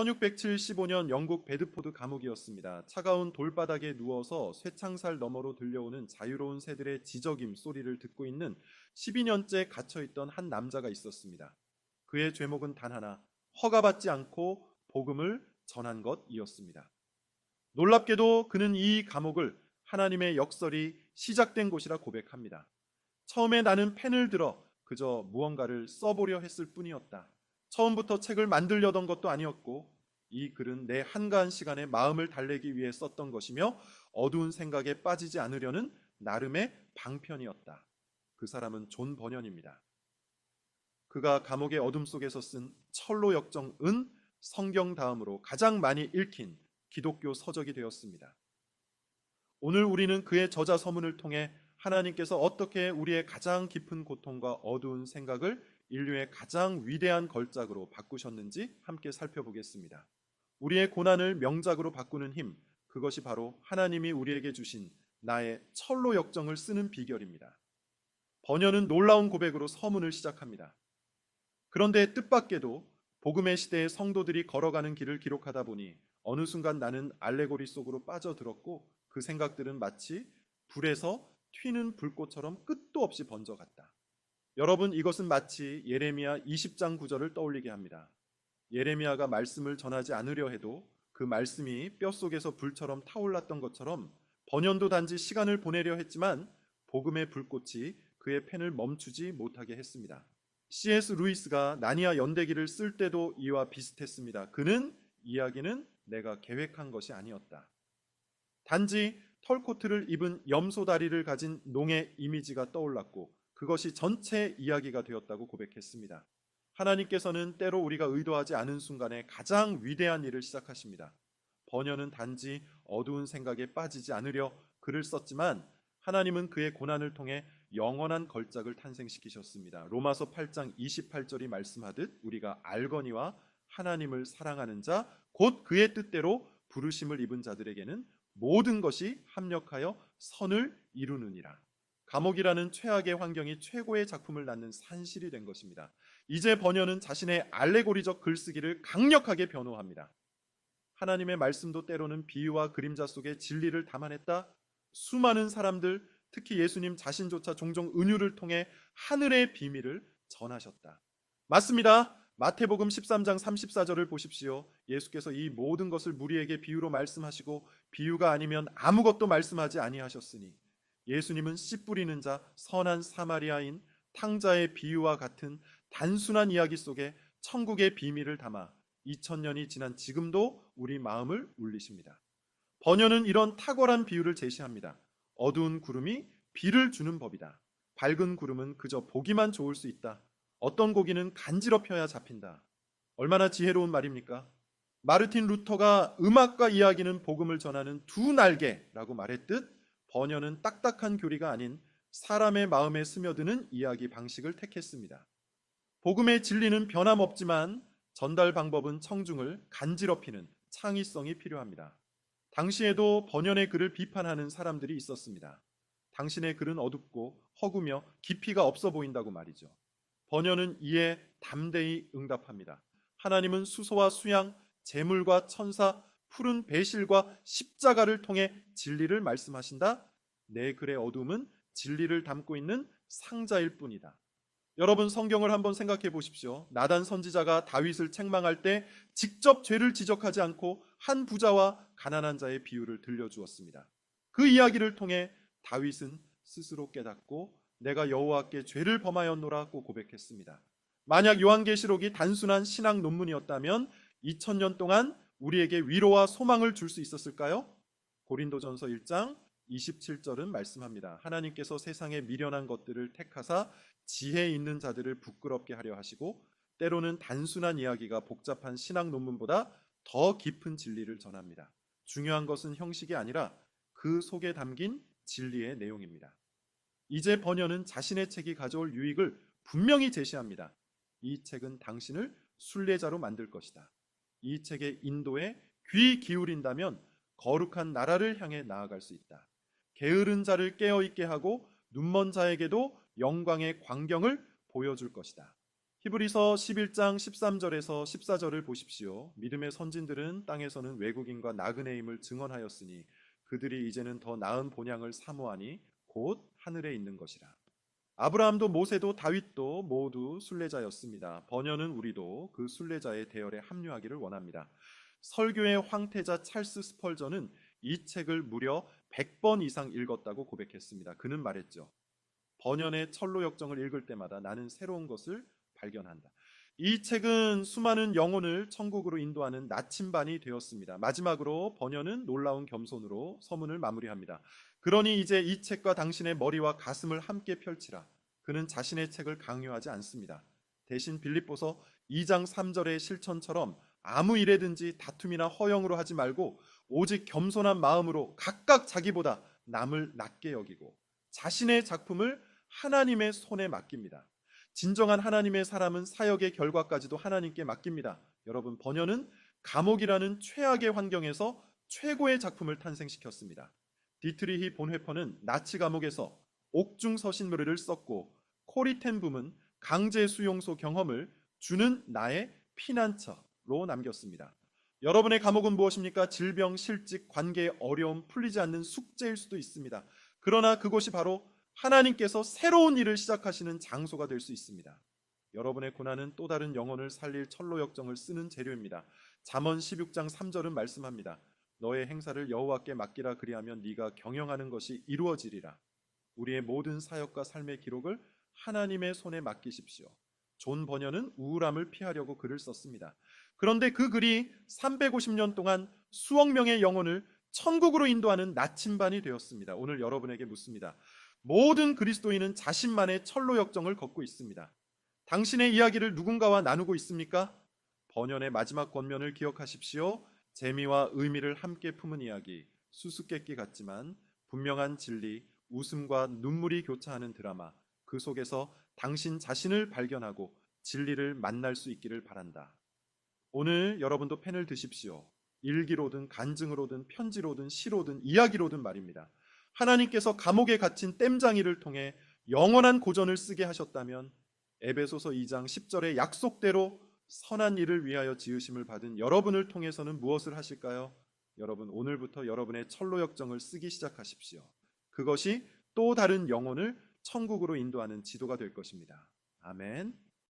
1675년 영국 베드포드 감옥이었습니다. 차가운 돌바닥에 누워서 쇠창살 너머로 들려오는 자유로운 새들의 지저귐 소리를 듣고 있는 12년째 갇혀있던 한 남자가 있었습니다. 그의 죄목은 단 하나, 허가받지 않고 복음을 전한 것이었습니다. 놀랍게도 그는 이 감옥을 하나님의 역설이 시작된 곳이라 고백합니다. 처음에 나는 펜을 들어 그저 무언가를 써보려 했을 뿐이었다. 처음부터 책을 만들려던 것도 아니었고 이 글은 내 한가한 시간에 마음을 달래기 위해 썼던 것이며 어두운 생각에 빠지지 않으려는 나름의 방편이었다. 그 사람은 존 버년입니다. 그가 감옥의 어둠 속에서 쓴 철로 역정은 성경 다음으로 가장 많이 읽힌 기독교 서적이 되었습니다. 오늘 우리는 그의 저자 서문을 통해 하나님께서 어떻게 우리의 가장 깊은 고통과 어두운 생각을 인류의 가장 위대한 걸작으로 바꾸셨는지 함께 살펴보겠습니다. 우리의 고난을 명작으로 바꾸는 힘, 그것이 바로 하나님이 우리에게 주신 나의 철로 역정을 쓰는 비결입니다. 번연은 놀라운 고백으로 서문을 시작합니다. 그런데 뜻밖에도 복음의 시대에 성도들이 걸어가는 길을 기록하다 보니 어느 순간 나는 알레고리 속으로 빠져들었고 그 생각들은 마치 불에서 튀는 불꽃처럼 끝도 없이 번져갔다. 여러분, 이것은 마치 예레미야 20장 9절을 떠올리게 합니다. 예레미야가 말씀을 전하지 않으려 해도 그 말씀이 뼛속에서 불처럼 타올랐던 것처럼 번연도 단지 시간을 보내려 했지만 복음의 불꽃이 그의 펜을 멈추지 못하게 했습니다. C.S. 루이스가 나니아 연대기를 쓸 때도 이와 비슷했습니다. 그는 이야기는 내가 계획한 것이 아니었다. 단지 털코트를 입은 염소 다리를 가진 농의 이미지가 떠올랐고 그것이 전체 이야기가 되었다고 고백했습니다. 하나님께서는 때로 우리가 의도하지 않은 순간에 가장 위대한 일을 시작하십니다. 번연은 단지 어두운 생각에 빠지지 않으려 글을 썼지만 하나님은 그의 고난을 통해 영원한 걸작을 탄생시키셨습니다. 로마서 8장 28절이 말씀하듯 우리가 알거니와 하나님을 사랑하는 자 곧 그의 뜻대로 부르심을 입은 자들에게는 모든 것이 합력하여 선을 이루느니라. 감옥이라는 최악의 환경이 최고의 작품을 낳는 산실이 된 것입니다. 이제 번연은 자신의 알레고리적 글쓰기를 강력하게 변호합니다. 하나님의 말씀도 때로는 비유와 그림자 속에 진리를 담아냈다. 수많은 사람들, 특히 예수님 자신조차 종종 은유를 통해 하늘의 비밀을 전하셨다. 맞습니다. 마태복음 13장 34절을 보십시오. 예수께서 이 모든 것을 무리에게 비유로 말씀하시고 비유가 아니면 아무것도 말씀하지 아니하셨으니 예수님은 씨 뿌리는 자, 선한 사마리아인 탕자의 비유와 같은 단순한 이야기 속에 천국의 비밀을 담아 2000년이 지난 지금도 우리 마음을 울리십니다. 번연은 이런 탁월한 비유를 제시합니다. 어두운 구름이 비를 주는 법이다. 밝은 구름은 그저 보기만 좋을 수 있다. 어떤 고기는 간지럽혀야 잡힌다. 얼마나 지혜로운 말입니까? 마르틴 루터가 음악과 이야기는 복음을 전하는 두 날개라고 말했듯 번연은 딱딱한 교리가 아닌 사람의 마음에 스며드는 이야기 방식을 택했습니다. 복음의 진리는 변함없지만 전달 방법은 청중을 간지럽히는 창의성이 필요합니다. 당시에도 번연의 글을 비판하는 사람들이 있었습니다. 당신의 글은 어둡고 허구며 깊이가 없어 보인다고 말이죠. 번연은 이에 담대히 응답합니다. 하나님은 수소와 수양, 재물과 천사, 푸른 배실과 십자가를 통해 진리를 말씀하신다. 내 글의 어둠은 진리를 담고 있는 상자일 뿐이다. 여러분, 성경을 한번 생각해 보십시오. 나단 선지자가 다윗을 책망할 때 직접 죄를 지적하지 않고 한 부자와 가난한 자의 비유를 들려주었습니다. 그 이야기를 통해 다윗은 스스로 깨닫고 내가 여호와께 죄를 범하였노라고 고백했습니다. 만약 요한계시록이 단순한 신학 논문이었다면 2000년 동안 우리에게 위로와 소망을 줄 수 있었을까요? 고린도전서 1장 27절은 말씀합니다. 하나님께서 세상에 미련한 것들을 택하사 지혜 있는 자들을 부끄럽게 하려 하시고 때로는 단순한 이야기가 복잡한 신학 논문보다 더 깊은 진리를 전합니다. 중요한 것은 형식이 아니라 그 속에 담긴 진리의 내용입니다. 이제 번연은 자신의 책이 가져올 유익을 분명히 제시합니다. 이 책은 당신을 순례자로 만들 것이다. 이 책의 인도에 귀 기울인다면 거룩한 나라를 향해 나아갈 수 있다. 게으른 자를 깨어있게 하고 눈먼 자에게도 영광의 광경을 보여줄 것이다. 히브리서 11장 13절에서 14절을 보십시오. 믿음의 선진들은 땅에서는 외국인과 나그네임을 증언하였으니 그들이 이제는 더 나은 본향을 사모하니 곧 하늘에 있는 것이라. 아브라함도 모세도 다윗도 모두 순례자였습니다. 번연은 우리도 그 순례자의 대열에 합류하기를 원합니다. 설교의 황태자 찰스 스펄전은 이 책을 무려 100번 이상 읽었다고 고백했습니다. 그는 말했죠. 번연의 철로 역정을 읽을 때마다 나는 새로운 것을 발견한다. 이 책은 수많은 영혼을 천국으로 인도하는 나침반이 되었습니다. 마지막으로 번연은 놀라운 겸손으로 서문을 마무리합니다. 그러니 이제 이 책과 당신의 머리와 가슴을 함께 펼치라. 그는 자신의 책을 강요하지 않습니다. 대신 빌립보서 2장 3절의 실천처럼 아무 일에든지 다툼이나 허영으로 하지 말고 오직 겸손한 마음으로 각각 자기보다 남을 낮게 여기고 자신의 작품을 하나님의 손에 맡깁니다. 진정한 하나님의 사람은 사역의 결과까지도 하나님께 맡깁니다. 여러분, 번연은 감옥이라는 최악의 환경에서 최고의 작품을 탄생시켰습니다. 디트리히 본회퍼는 나치 감옥에서 옥중 서신물을 썼고 코리텐붐은 강제 수용소 경험을 주는 나의 피난처로 남겼습니다. 여러분의 감옥은 무엇입니까? 질병, 실직, 관계의 어려움, 풀리지 않는 숙제일 수도 있습니다. 그러나 그곳이 바로 하나님께서 새로운 일을 시작하시는 장소가 될 수 있습니다. 여러분의 고난은 또 다른 영혼을 살릴 철로 역정을 쓰는 재료입니다. 잠언 16장 3절은 말씀합니다. 너의 행사를 여호와께 맡기라. 그리하면 네가 경영하는 것이 이루어지리라. 우리의 모든 사역과 삶의 기록을 하나님의 손에 맡기십시오. 존 번연은 우울함을 피하려고 글을 썼습니다. 그런데 그 글이 350년 동안 수억 명의 영혼을 천국으로 인도하는 나침반이 되었습니다. 오늘 여러분에게 묻습니다. 모든 그리스도인은 자신만의 철로 역정을 걷고 있습니다. 당신의 이야기를 누군가와 나누고 있습니까? 번연의 마지막 권면을 기억하십시오. 재미와 의미를 함께 품은 이야기, 수수께끼 같지만 분명한 진리, 웃음과 눈물이 교차하는 드라마, 그 속에서 당신 자신을 발견하고 진리를 만날 수 있기를 바란다. 오늘 여러분도 펜을 드십시오. 일기로든 간증으로든 편지로든 시로든 이야기로든 말입니다. 하나님께서 감옥에 갇힌 땜장이를 통해 영원한 고전을 쓰게 하셨다면 에베소서 2장 10절의 약속대로 선한 일을 위하여 지으심을 받은 여러분을 통해서는 무엇을 하실까요? 여러분, 오늘부터 여러분의 철로 역정을 쓰기 시작하십시오. 그것이 또 다른 영혼을 천국으로 인도하는 지도가 될 것입니다. 아멘.